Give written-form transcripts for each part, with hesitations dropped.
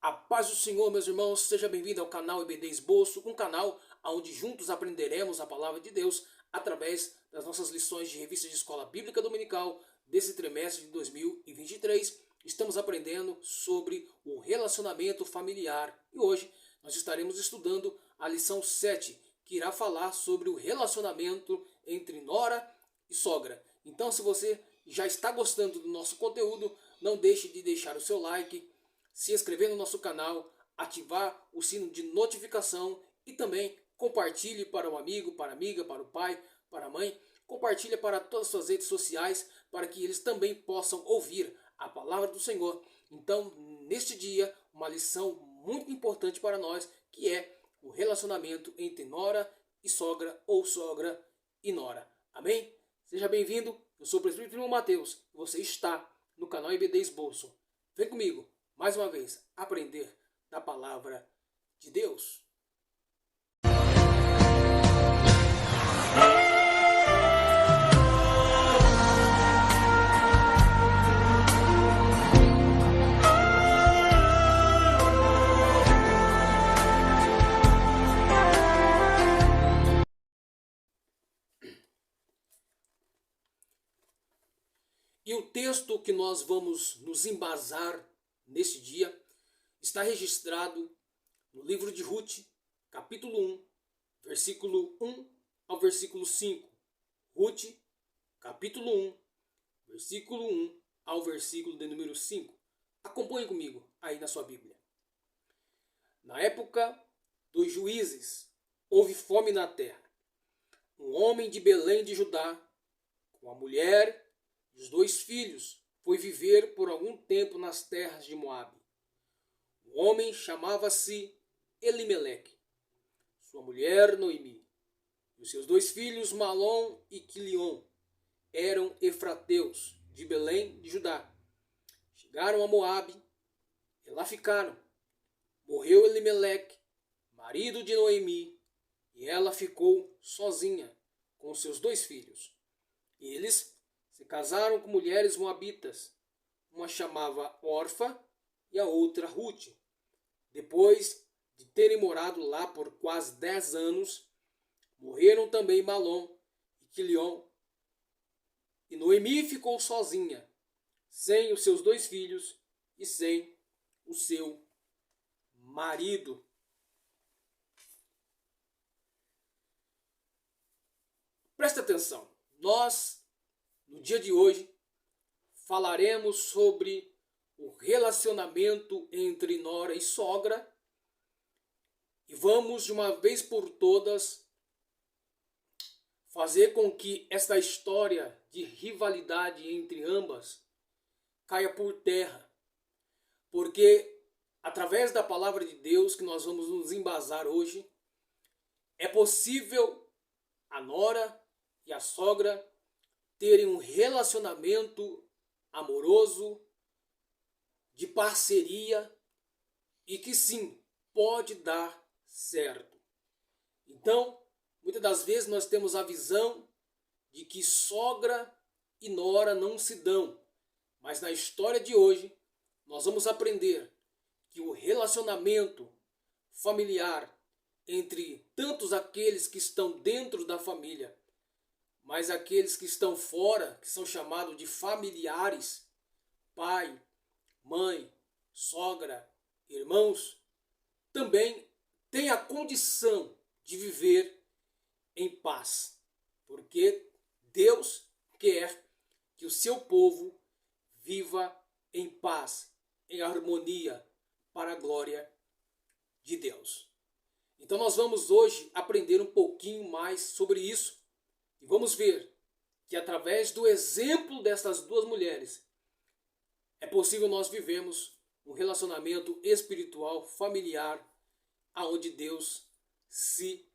A paz do Senhor, meus irmãos, seja bem-vindo ao canal EBD Esboço, um canal onde juntos aprenderemos a palavra de Deus através das nossas lições de revista de escola bíblica dominical desse trimestre de 2023. Estamos aprendendo sobre o relacionamento familiar e hoje nós estaremos estudando a lição 7, que irá falar sobre o relacionamento entre nora e sogra. Então, se você já está gostando do nosso conteúdo, não deixe de deixar o seu like, se inscrever no nosso canal, ativar o sino de notificação e também compartilhe para um amigo, para a amiga, para o pai, para a mãe. Compartilhe para todas as suas redes sociais para que eles também possam ouvir a palavra do Senhor. Então, neste dia, uma lição muito importante para nós, que é o relacionamento entre nora e sogra ou sogra e nora. Amém? Seja bem-vindo, eu sou o presbítero Mateus e você está no canal EBD Esboço. Vem comigo, mais uma vez, aprender da palavra de Deus. E o texto que nós vamos nos embasar neste dia está registrado no livro de Ruth, capítulo 1, versículo 1 ao versículo 5. Ruth, capítulo 1, versículo 1 ao versículo de número 5. Acompanhe comigo aí na sua Bíblia. Na época dos juízes, houve fome na terra. Um homem de Belém de Judá, com a mulher e os 2 filhos, foi viver por algum tempo nas terras de Moabe. O homem chamava-se Elimeleque, sua mulher Noemi, e os seus 2 filhos Malom e Quilion eram efrateus de Belém de Judá. Chegaram a Moabe e lá ficaram. Morreu Elimeleque, marido de Noemi, e ela ficou sozinha com os seus 2 filhos. Eles se casaram com mulheres moabitas. Uma chamava Orfa e a outra Ruth. Depois de terem morado lá por quase 10 anos, morreram também Malom e Quilion. E Noemi ficou sozinha, sem os seus 2 filhos e sem o seu marido. Presta atenção, nós, no dia de hoje, falaremos sobre o relacionamento entre nora e sogra e vamos, de uma vez por todas, fazer com que esta história de rivalidade entre ambas caia por terra. Porque, através da palavra de Deus que nós vamos nos embasar hoje, é possível a nora e a sogra terem um relacionamento amoroso, de parceria e que sim, pode dar certo. Então, muitas das vezes nós temos a visão de que sogra e nora não se dão, mas na história de hoje nós vamos aprender que o relacionamento familiar entre tantos aqueles que estão dentro da família, mas aqueles que estão fora, que são chamados de familiares, pai, mãe, sogra, irmãos, também tem a condição de viver em paz. Porque Deus quer que o seu povo viva em paz, em harmonia, para a glória de Deus. Então nós vamos hoje aprender um pouquinho mais sobre isso. E vamos ver que através do exemplo dessas 2 mulheres é possível nós vivemos um relacionamento espiritual, familiar, aonde Deus se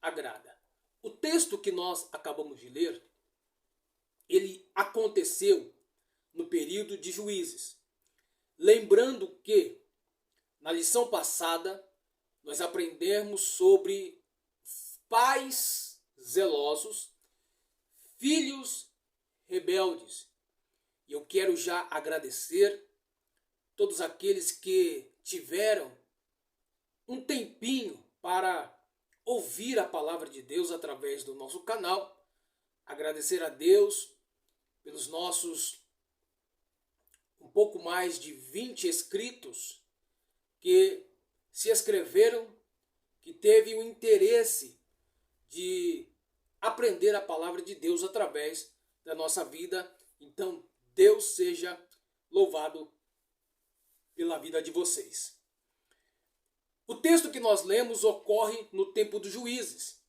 agrada. O texto que nós acabamos de ler, ele aconteceu no período de Juízes. Lembrando que na lição passada nós aprendemos sobre pais zelosos, filhos rebeldes. E eu quero já agradecer todos aqueles que tiveram um tempinho para ouvir a palavra de Deus através do nosso canal. Agradecer a Deus pelos nossos um pouco mais de 20 inscritos que se inscreveram, que teve o interesse de aprender a palavra de Deus através da nossa vida. Então, Deus seja louvado pela vida de vocês. O texto que nós lemos ocorre no tempo dos juízes.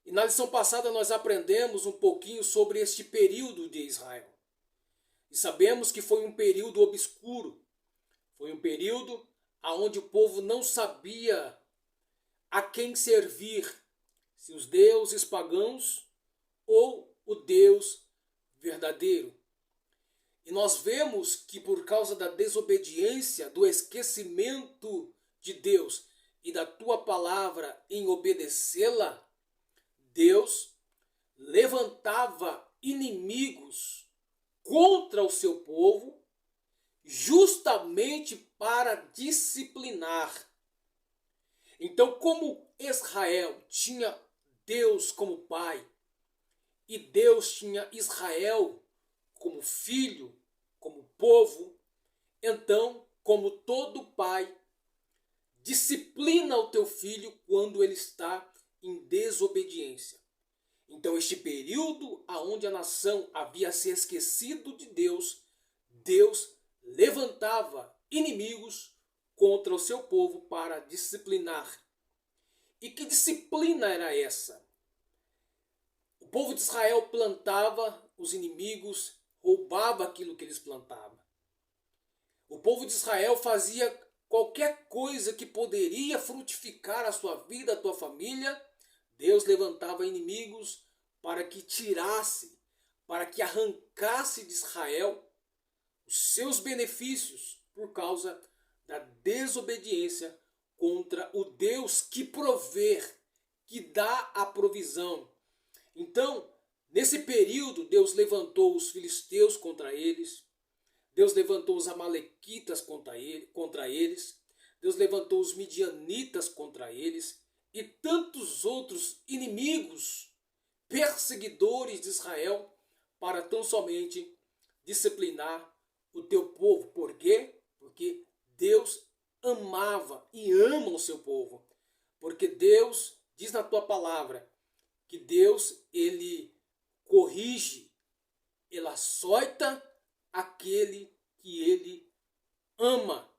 E na lição passada nós aprendemos um pouquinho sobre este período de Israel. E sabemos que foi um período obscuro. Foi um período onde o povo não sabia a quem servir, se os deuses pagãos ou o Deus verdadeiro. E nós vemos que por causa da desobediência, do esquecimento de Deus e da tua palavra em obedecê-la, Deus levantava inimigos contra o seu povo, justamente para disciplinar. Então, como Israel tinha Deus como pai, e Deus tinha Israel como filho, como povo, então, como todo pai, disciplina o teu filho quando ele está em desobediência. Então, este período onde a nação havia se esquecido de Deus, Deus levantava inimigos contra o seu povo para disciplinar. E que disciplina era essa? O povo de Israel plantava, os inimigos roubava aquilo que eles plantavam. O povo de Israel fazia qualquer coisa que poderia frutificar a sua vida, a tua família. Deus levantava inimigos para que tirasse, para que arrancasse de Israel os seus benefícios por causa da desobediência contra o Deus que provê, que dá a provisão. Então, nesse período, Deus levantou os filisteus contra eles, Deus levantou os amalequitas contra eles, Deus levantou os midianitas contra eles e tantos outros inimigos, perseguidores de Israel, para tão somente disciplinar o teu povo. Por quê? Porque Deus amava e ama o seu povo. Porque Deus diz na tua palavra que Deus, ele corrige, ele açoita aquele que ele ama.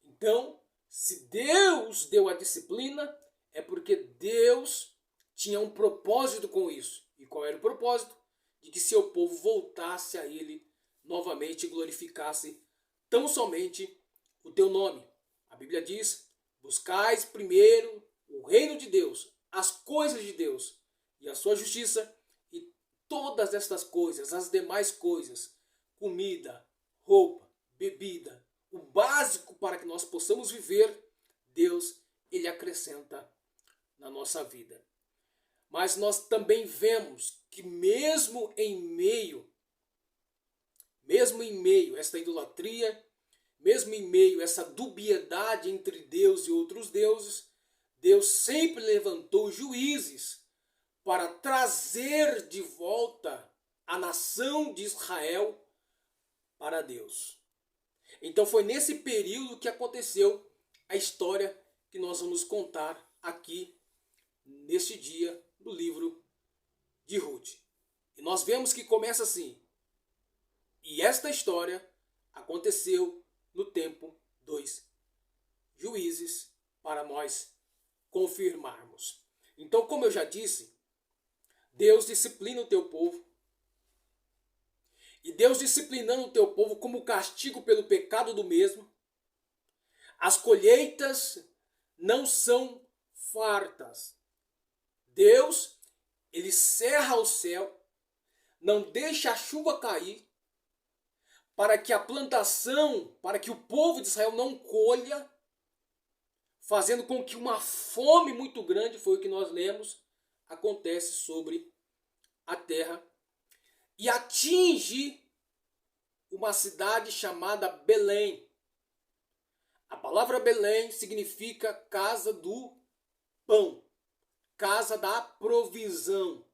Então, se Deus deu a disciplina, é porque Deus tinha um propósito com isso. E qual era o propósito? De que seu povo voltasse a ele novamente e glorificasse tão somente o teu nome. A Bíblia diz: buscais primeiro o reino de Deus, as coisas de Deus e a sua justiça, e todas estas coisas, as demais coisas, comida, roupa, bebida, o básico para que nós possamos viver, Deus, ele acrescenta na nossa vida. Mas nós também vemos que mesmo em meio a esta idolatria, mesmo em meio a essa dubiedade entre Deus e outros deuses, Deus sempre levantou juízes para trazer de volta a nação de Israel para Deus. Então foi nesse período que aconteceu a história que nós vamos contar aqui neste dia do livro de Ruth. E nós vemos que começa assim: e esta história aconteceu no tempo dos juízes, para nós confirmarmos. Então, como eu já disse, Deus disciplina o teu povo. E Deus disciplinando o teu povo como castigo pelo pecado do mesmo. As colheitas não são fartas. Deus, ele cerra o céu, não deixa a chuva cair, para que a plantação, para que o povo de Israel não colha, fazendo com que uma fome muito grande, foi o que nós lemos, acontece sobre a terra e atinge uma cidade chamada Belém. A palavra Belém significa casa do pão, casa da provisão.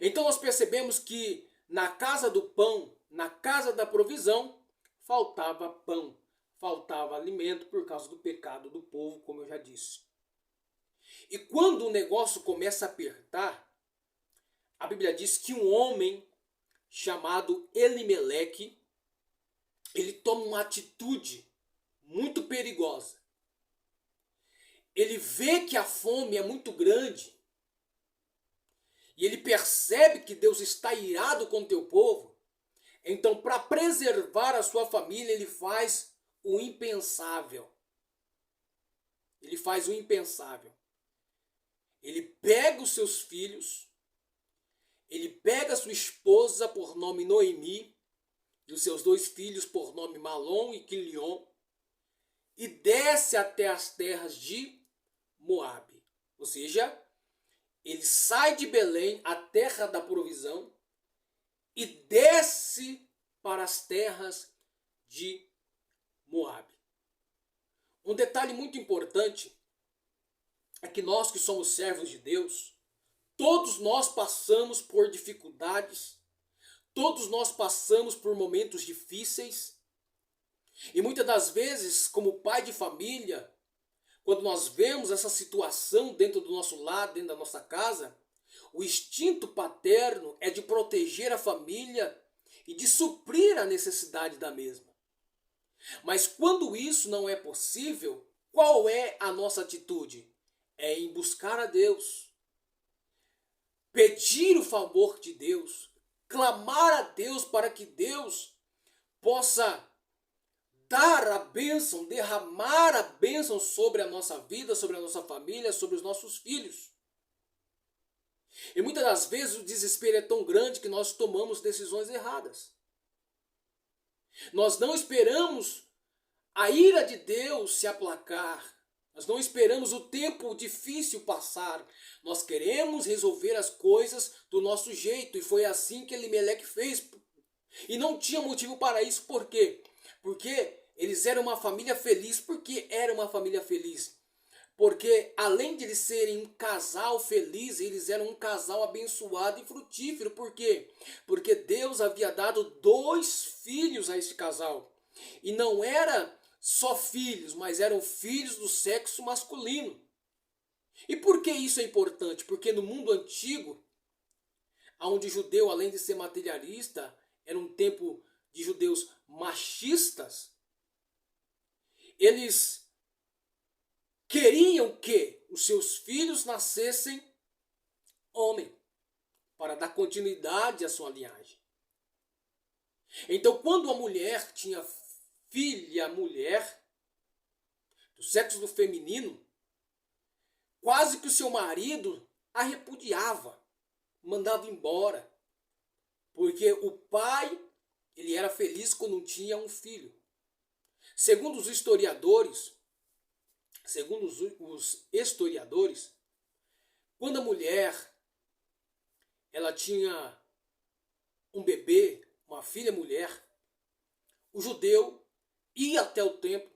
Então nós percebemos que na casa do pão, na casa da provisão, faltava pão, faltava alimento por causa do pecado do povo, como eu já disse. E quando o negócio começa a apertar, a Bíblia diz que um homem chamado Elimeleque, ele toma uma atitude muito perigosa. Ele vê que a fome é muito grande e ele percebe que Deus está irado com o teu povo. Então, para preservar a sua família, ele faz o impensável. Ele faz o impensável. Ele pega os seus filhos, ele pega a sua esposa por nome Noemi e os seus 2 filhos por nome Malom e Quilion e desce até as terras de Moabe. Ou seja, ele sai de Belém, a terra da provisão, e desce para as terras de Moabe. Um detalhe muito importante é que nós que somos servos de Deus, todos nós passamos por dificuldades, todos nós passamos por momentos difíceis, e muitas das vezes, como pai de família, quando nós vemos essa situação dentro do nosso lar, dentro da nossa casa, o instinto paterno é de proteger a família e de suprir a necessidade da mesma. Mas quando isso não é possível, qual é a nossa atitude? É em buscar a Deus, pedir o favor de Deus, clamar a Deus para que Deus possa dar a bênção, derramar a bênção sobre a nossa vida, sobre a nossa família, sobre os nossos filhos. E muitas das vezes o desespero é tão grande que nós tomamos decisões erradas. Nós não esperamos a ira de Deus se aplacar. Nós não esperamos o tempo difícil passar. Nós queremos resolver as coisas do nosso jeito. E foi assim que Elimeleque fez. E não tinha motivo para isso. Por quê? Porque eles eram uma família feliz. Por que era uma família feliz? Porque além de eles serem um casal feliz, eles eram um casal abençoado e frutífero. Por quê? Porque Deus havia dado 2 filhos a este casal. E não era só filhos, mas eram filhos do sexo masculino. E por que isso é importante? Porque no mundo antigo, onde o judeu, além de ser materialista, era um tempo de judeus machistas, eles queriam que os seus filhos nascessem homem, para dar continuidade à sua linhagem. Então, quando a mulher tinha filha mulher, do sexo do feminino, quase que o seu marido a repudiava, mandava embora. Porque o pai, ele era feliz quando tinha um filho. Segundo os historiadores, quando a mulher ela tinha um bebê, uma filha mulher, o judeu ia até o templo,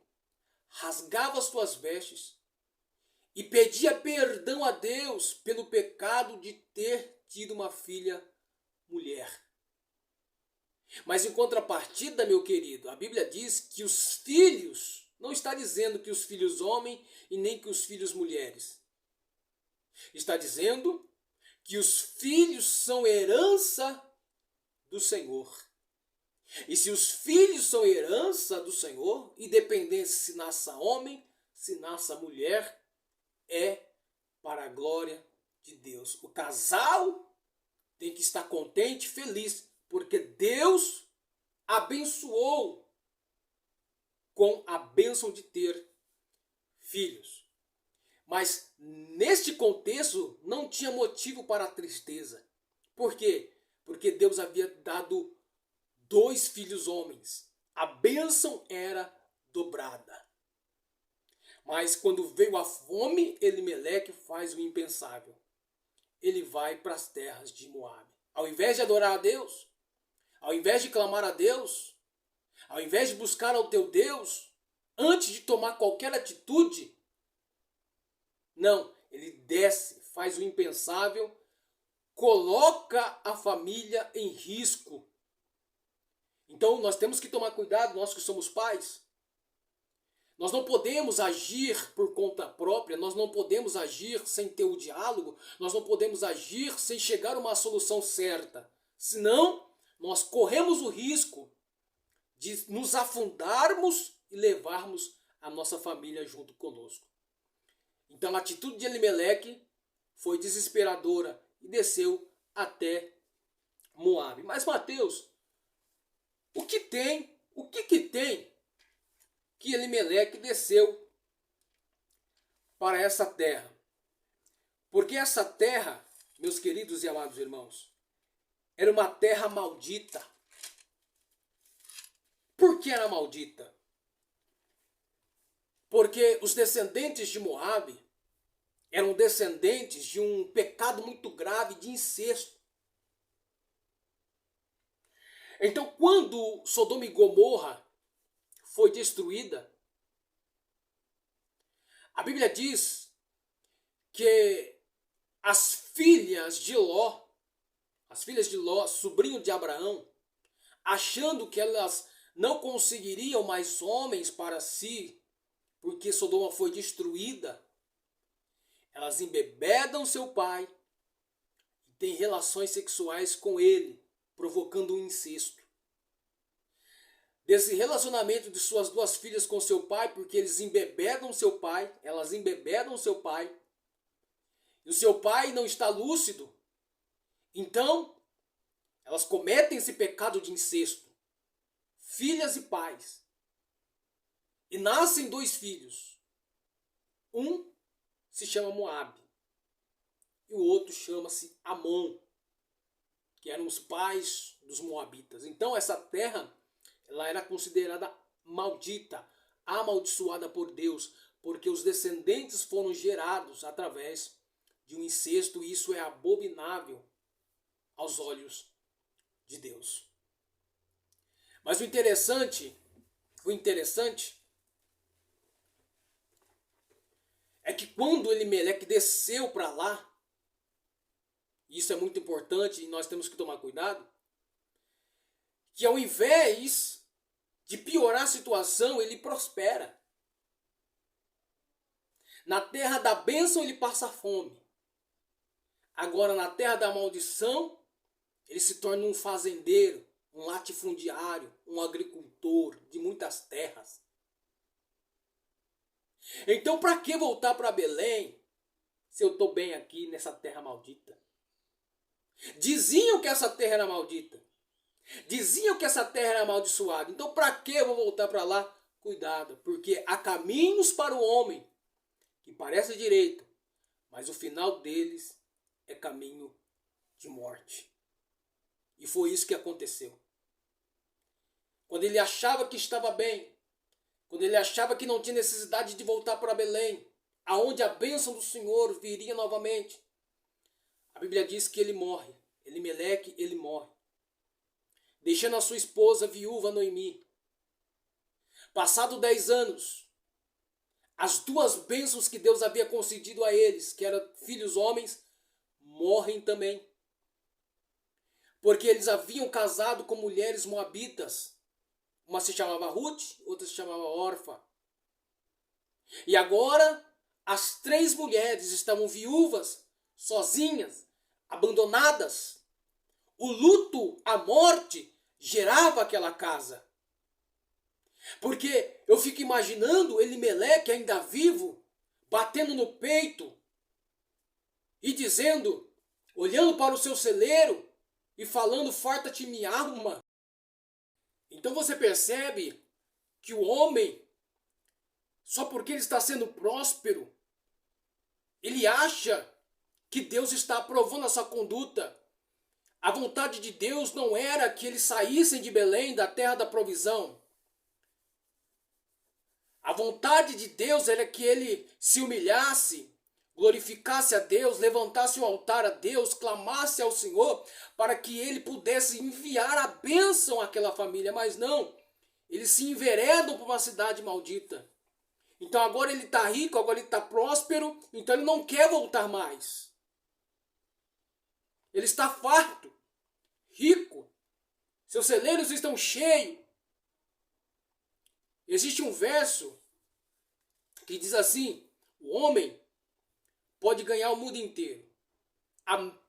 rasgava as suas vestes e pedia perdão a Deus pelo pecado de ter tido uma filha mulher. Mas em contrapartida, meu querido, a Bíblia diz que os filhos, não está dizendo que os filhos homens e nem que os filhos mulheres. Está dizendo que os filhos são herança do Senhor. E se os filhos são herança do Senhor, independente se nasça homem, se nasça mulher, é para a glória de Deus. O casal tem que estar contente e feliz, porque Deus abençoou com a bênção de ter filhos. Mas neste contexto não tinha motivo para a tristeza. Por quê? Porque Deus havia dado 2 filhos homens. A bênção era dobrada. Mas quando veio a fome, Elimeleque faz o impensável. Ele vai para as terras de Moabe. Ao invés de adorar a Deus, ao invés de clamar a Deus, ao invés de buscar ao teu Deus, antes de tomar qualquer atitude, não, ele desce, faz o impensável, coloca a família em risco. Então nós temos que tomar cuidado, nós que somos pais. Nós não podemos agir por conta própria, nós não podemos agir sem ter o diálogo, nós não podemos agir sem chegar a uma solução certa. Senão, nós corremos o risco de nos afundarmos e levarmos a nossa família junto conosco. Então a atitude de Elimeleque foi desesperadora e desceu até Moabe. Mas Mateus, o que tem que Elimeleque desceu para essa terra? Porque essa terra, meus queridos e amados irmãos, era uma terra maldita. Por que era maldita? Porque os descendentes de Moabe eram descendentes de um pecado muito grave de incesto. Então, quando Sodoma e Gomorra foi destruída, a Bíblia diz que as filhas de Ló, sobrinho de Abraão, achando que elas não conseguiriam mais homens para si, porque Sodoma foi destruída, elas embebedam seu pai e têm relações sexuais com ele, provocando um incesto. Desse relacionamento de suas duas filhas com seu pai, porque elas embebedam seu pai, e o seu pai não está lúcido, então elas cometem esse pecado de incesto, filhas e pais, e nascem dois filhos. Um se chama Moabe e o outro chama-se Amon, que eram os pais dos moabitas. Então essa terra, ela era considerada maldita, amaldiçoada por Deus, porque os descendentes foram gerados através de um incesto, e isso é abominável aos olhos de Deus. Mas o interessante é que quando Elimeleque desceu para lá, isso é muito importante e nós temos que tomar cuidado, que ao invés de piorar a situação, ele prospera. Na terra da bênção ele passa fome. Agora na terra da maldição, ele se torna um fazendeiro, um latifundiário, um agricultor de muitas terras. Então para que voltar para Belém se eu estou bem aqui nessa terra maldita? Diziam que essa terra era maldita. Diziam que essa terra era amaldiçoada. Então para que eu vou voltar para lá? Cuidado, porque há caminhos para o homem que parece direito, mas o final deles é caminho de morte. E foi isso que aconteceu. Quando ele achava que estava bem, quando ele achava que não tinha necessidade de voltar para Belém, aonde a bênção do Senhor viria novamente, a Bíblia diz que ele morre. Elimeleque, ele morre, deixando a sua esposa viúva Noemi. Passado 10 anos, as duas bênçãos que Deus havia concedido a eles, que eram filhos homens, morrem também. Porque eles haviam casado com mulheres moabitas. Uma se chamava Ruth, outra se chamava Orfa. E agora as 3 mulheres estavam viúvas, sozinhas, abandonadas. O luto, a morte, gerava aquela casa. Porque eu fico imaginando Elimeleque ainda vivo, batendo no peito e dizendo, olhando para o seu celeiro e falando, farta-te minha alma. Então você percebe que o homem, só porque ele está sendo próspero, ele acha que Deus está aprovando a sua conduta. A vontade de Deus não era que eles saíssem de Belém, da terra da provisão. A vontade de Deus era que ele se humilhasse, glorificasse a Deus, levantasse um altar a Deus, clamasse ao Senhor para que ele pudesse enviar a bênção àquela família. Mas não, Eles se enveredam para uma cidade maldita. Então agora ele está rico, agora ele está próspero, então ele não quer voltar mais. Ele está farto, rico, seus celeiros estão cheios. Existe um verso que diz assim: o homem pode ganhar o mundo inteiro,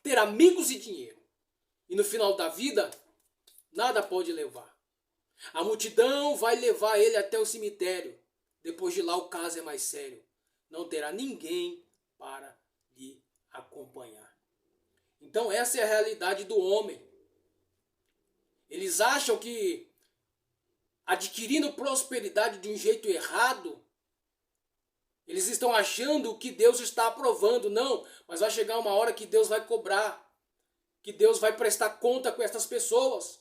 ter amigos e dinheiro, e no final da vida, nada pode levar. A multidão vai levar ele até o cemitério. Depois de lá o caso é mais sério. Não terá ninguém para lhe acompanhar. Então essa é a realidade do homem. Eles acham que adquirindo prosperidade de um jeito errado, eles estão achando que Deus está aprovando. Não, mas vai chegar uma hora que Deus vai cobrar, que Deus vai prestar conta com essas pessoas.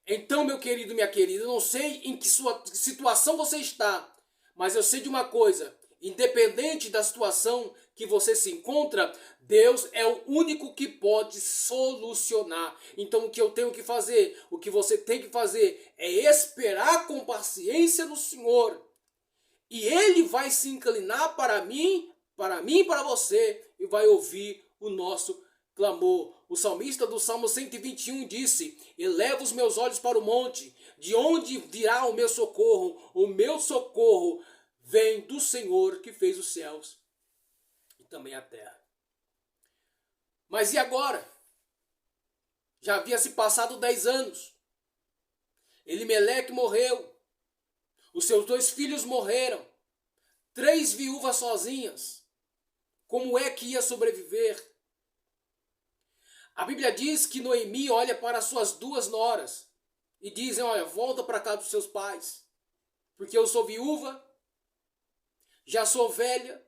Então, meu querido, minha querida, eu não sei em que situação você está, mas eu sei de uma coisa: independente da situação que você se encontra, Deus é o único que pode solucionar. Então, o que eu tenho que fazer, o que você tem que fazer, é esperar com paciência no Senhor. E Ele vai se inclinar para mim, e para você, e vai ouvir o nosso clamor. O salmista do Salmo 121 disse: eleva os meus olhos para o monte, de onde virá o meu socorro? O meu socorro vem do Senhor que fez os céus e também a terra. Mas e agora? Já havia se passado 10 anos. Elimeleque morreu. Os seus 2 filhos morreram. 3 viúvas sozinhas. Como é que ia sobreviver? A Bíblia diz que Noemi olha para suas 2 noras e dizem: olha, volta para casa dos seus pais, porque eu sou viúva, já sou velha,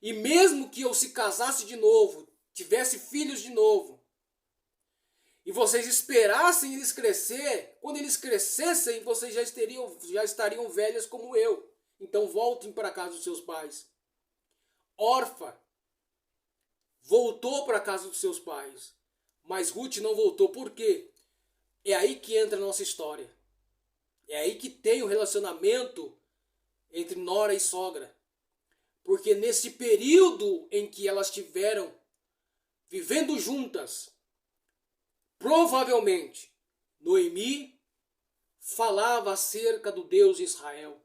e mesmo que eu se casasse de novo, tivesse filhos de novo, e vocês esperassem eles crescer, quando eles crescessem, vocês já estariam velhas como eu. Então voltem para casa dos seus pais. Orfa voltou para a casa dos seus pais, mas Ruth não voltou. Por quê? É aí que entra a nossa história. É aí que tem o relacionamento entre nora e sogra. Porque nesse período em que elas estiveram vivendo juntas, provavelmente Noemi falava acerca do Deus de Israel.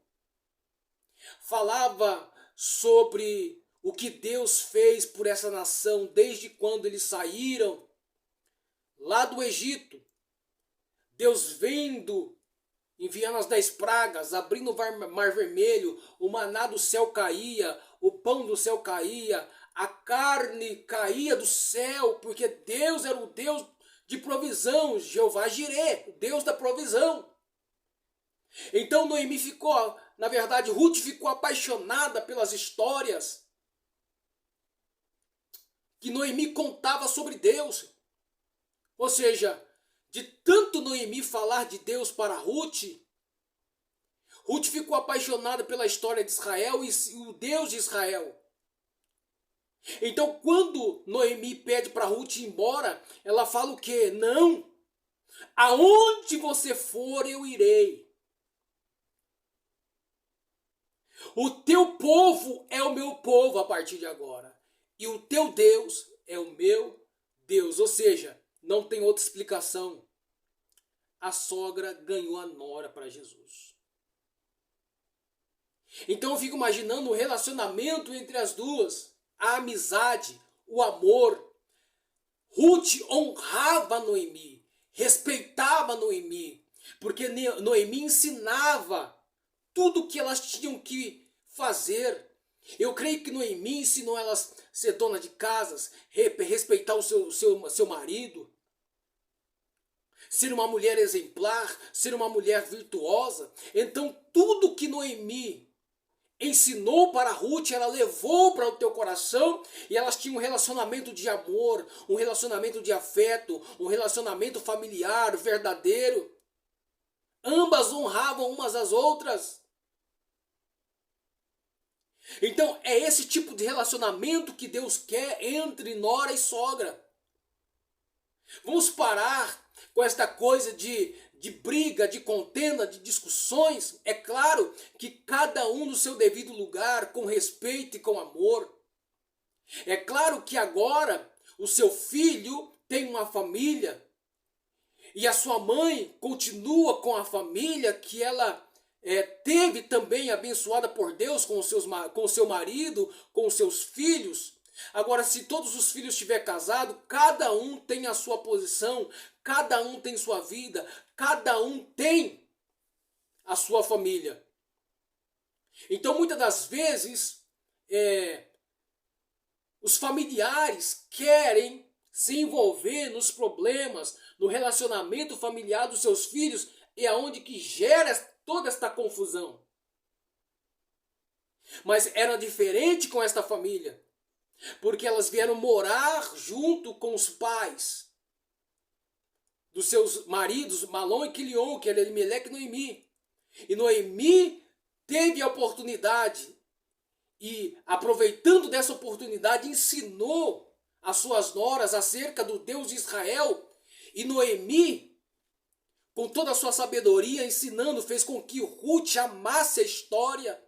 Falava sobre o que Deus fez por essa nação desde quando eles saíram lá do Egito. Deus vindo, enviando as 10 pragas, abrindo o mar vermelho, o maná do céu caía, o pão do céu caía, a carne caía do céu, porque Deus era o Deus de provisão, Jeová Jirê, o Deus da provisão. Então Noemi ficou, na verdade, Ruth ficou apaixonada pelas histórias que Noemi contava sobre Deus. Ou seja, de tanto Noemi falar de Deus para Ruth, Ruth ficou apaixonada pela história de Israel e o Deus de Israel. Então, quando Noemi pede para Ruth ir embora, ela fala o quê? Não, aonde você for eu irei. O teu povo é o meu povo a partir de agora. E o teu Deus é o meu Deus. Ou seja, não tem outra explicação. A sogra ganhou a nora para Jesus. Então eu fico imaginando o relacionamento entre as duas. A amizade, o amor. Ruth honrava Noemi, respeitava Noemi, porque Noemi ensinava tudo o que elas tinham que fazer. Eu creio que Noemi ensinou elas a ser dona de casas, respeitar o seu marido, ser uma mulher exemplar, ser uma mulher virtuosa. Então tudo que Noemi ensinou para Ruth, ela levou para o teu coração, e elas tinham um relacionamento de amor, um relacionamento de afeto, um relacionamento familiar, verdadeiro. Ambas honravam umas às outras. Então é esse tipo de relacionamento que Deus quer entre nora e sogra. Vamos parar com esta coisa de de briga, de contenda, de discussões. É claro que cada um no seu devido lugar, com respeito e com amor. É claro que agora o seu filho tem uma família e a sua mãe continua com a família que ela teve também abençoada por Deus com o seu marido, com os seus filhos. Agora, se todos os filhos estiverem casados, cada um tem a sua posição, cada um tem sua vida, cada um tem a sua família. Então, muitas das vezes, os familiares querem se envolver nos problemas, no relacionamento familiar dos seus filhos, e aonde que gera toda esta confusão. Mas era diferente com esta família, porque elas vieram morar junto com os pais dos seus maridos, Malom e Quilion, que era Elimeleque e Noemi. E Noemi teve a oportunidade e, aproveitando dessa oportunidade, ensinou as suas noras acerca do Deus de Israel. E Noemi, com toda a sua sabedoria, ensinando, fez com que Ruth amasse a história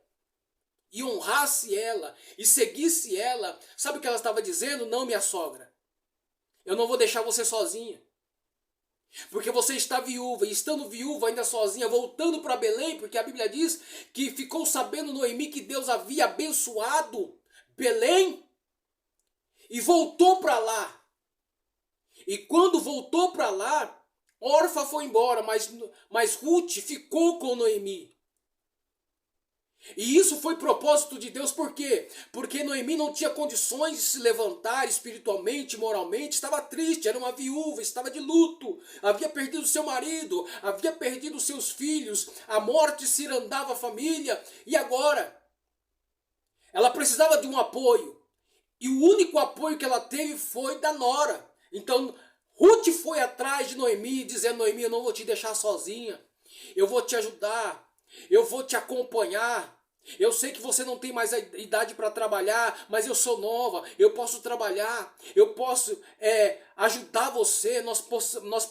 e honrasse ela e seguisse ela. Sabe o que ela estava dizendo? Não, minha sogra, eu não vou deixar você sozinha. Porque você está viúva, e estando viúva ainda sozinha, voltando para Belém, porque a Bíblia diz que ficou sabendo Noemi que Deus havia abençoado Belém, e voltou para lá. E quando voltou para lá, Orfa foi embora, mas Ruth ficou com Noemi. E isso foi propósito de Deus, por quê? Porque Noemi não tinha condições de se levantar espiritualmente, moralmente, estava triste, era uma viúva, estava de luto, havia perdido seu marido, havia perdido seus filhos, a morte cirandava a família, e agora ela precisava de um apoio. E o único apoio que ela teve foi da nora. Então Ruth foi atrás de Noemi, dizendo: Noemi, eu não vou te deixar sozinha, eu vou te ajudar, eu vou te acompanhar. Eu sei que você não tem mais a idade para trabalhar, mas eu sou nova, eu posso trabalhar, eu posso ajudar você, nós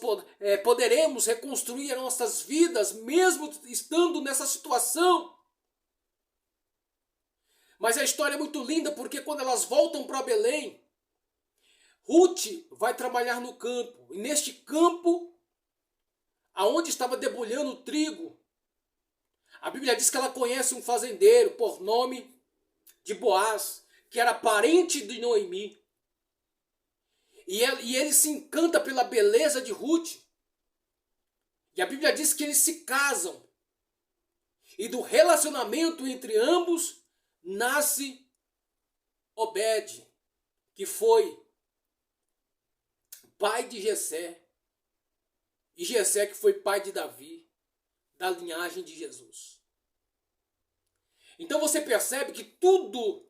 poderemos reconstruir as nossas vidas, mesmo estando nessa situação. Mas a história é muito linda, porque quando elas voltam para Belém, Ruth vai trabalhar no campo, e neste campo, aonde estava debulhando o trigo, a Bíblia diz que ela conhece um fazendeiro por nome de Boaz, que era parente de Noemi. E ele se encanta pela beleza de Ruth. E a Bíblia diz que eles se casam. E do relacionamento entre ambos nasce Obed, que foi pai de Jessé. E Jessé que foi pai de Davi, da linhagem de Jesus. Então você percebe que tudo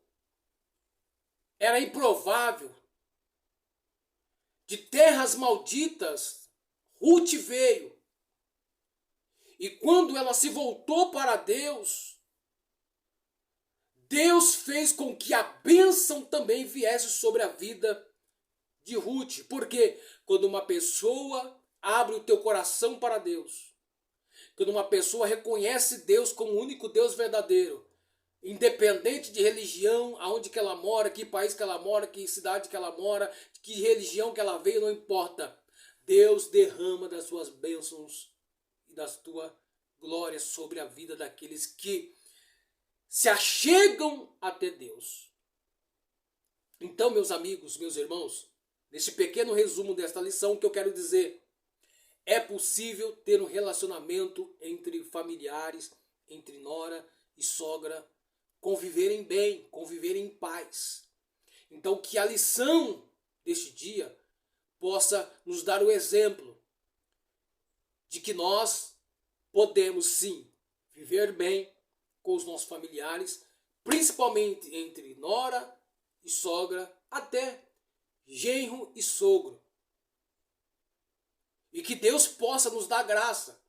era improvável. De terras malditas, Ruth veio. E quando ela se voltou para Deus, Deus fez com que a bênção também viesse sobre a vida de Ruth. Porque quando uma pessoa abre o teu coração para Deus, quando uma pessoa reconhece Deus como o único Deus verdadeiro, independente de religião, aonde que ela mora, que país que ela mora, que cidade que ela mora, que religião que ela veio, não importa. Deus derrama das suas bênçãos e da tua glória sobre a vida daqueles que se achegam até Deus. Então, meus amigos, meus irmãos, nesse pequeno resumo desta lição, o que eu quero dizer: é possível ter um relacionamento entre familiares, entre nora e sogra, conviverem bem, conviverem em paz. Então que a lição deste dia possa nos dar o exemplo de que nós podemos sim viver bem com os nossos familiares, principalmente entre nora e sogra, até genro e sogro. E que Deus possa nos dar graça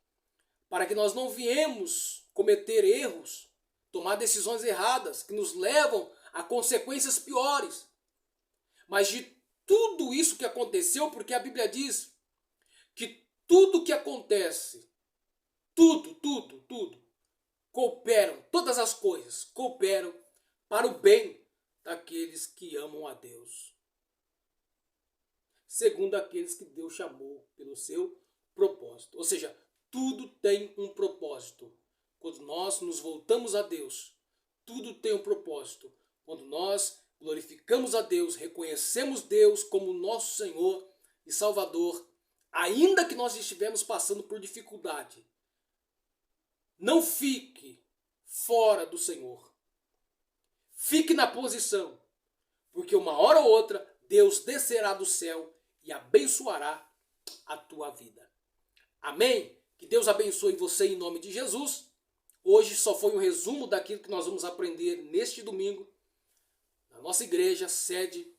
para que nós não viemos cometer erros, tomar decisões erradas que nos levam a consequências piores. Mas de tudo isso que aconteceu, porque a Bíblia diz que tudo que acontece tudo cooperam, todas as coisas cooperam para o bem daqueles que amam a Deus, segundo aqueles que Deus chamou pelo seu propósito. Ou seja, tudo tem um propósito. Quando nós nos voltamos a Deus, tudo tem um propósito. Quando nós glorificamos a Deus, reconhecemos Deus como nosso Senhor e Salvador, ainda que nós estivemos passando por dificuldade, não fique fora do Senhor. Fique na posição, porque uma hora ou outra Deus descerá do céu e abençoará a tua vida. Amém? Que Deus abençoe você em nome de Jesus. Hoje só foi um resumo daquilo que nós vamos aprender neste domingo na nossa igreja, sede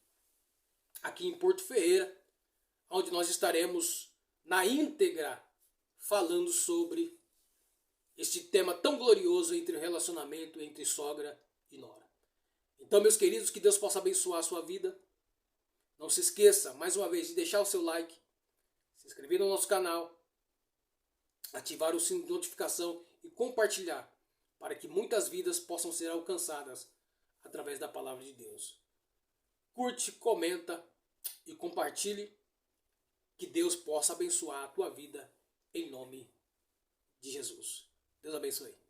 aqui em Porto Ferreira, onde nós estaremos na íntegra falando sobre este tema tão glorioso entre o relacionamento entre sogra e nora. Então, meus queridos, que Deus possa abençoar a sua vida. Não se esqueça, mais uma vez, de deixar o seu like, se inscrever no nosso canal, ativar o sino de notificação e compartilhar, para que muitas vidas possam ser alcançadas através da palavra de Deus. Curte, comenta e compartilhe. Que Deus possa abençoar a tua vida em nome de Jesus. Deus abençoe.